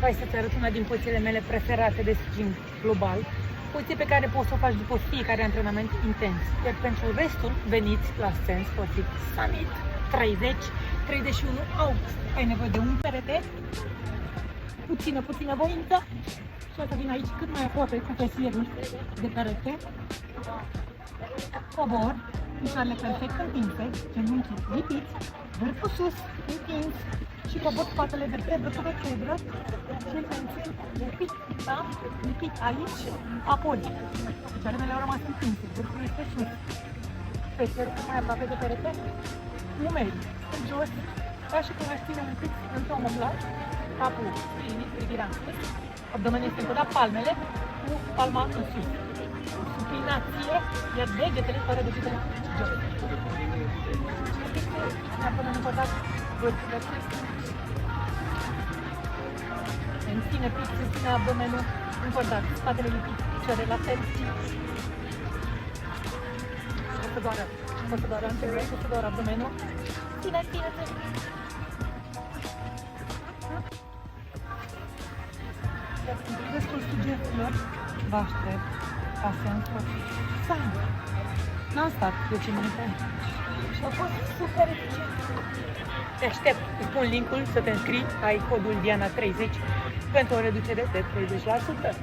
Hai să-ți arăt una din pozițiile mele preferate de sprint global. Poziție pe care poți să o faci după fiecare antrenament intens. Iar pentru restul, veniți la Ascend Sportiv Summit 30-31 august. Ai nevoie de un perete, puțină voință și o să vin aici cât mai aproape cu pesierul de perete. Cobor, picioarele perfect întinse, genunchii lipiți, vârful sus, întins și cobor spatele vertebră cu vertebră și mențin lipit, da? Lipit aici, apoi picioarele mele au rămas întinse, vârful este sus, pesierul cât mai aproape de perete, umeri în jos, ca și cum aș ține un pic într-un omoplat, capul sprijinit, privirea în sus, abdomenul este încădat palmele cu palma în sus. Supinație, iar degetele fără degetele jos. Abdomenul încădat, vârfurile sus. Menține pixul, ține abdomenul încădat, spatele lipit, picioare la fel. O să doară antebrei, o să doară abdomenul. Ține. Restul sugestilor vă aștept Ascend Sportiv Summit. N-am stat 10 minute și a fost super eficient. Te aștept, îți pun linkul să te înscrii, ai codul Diana30 pentru o reducere de 30%.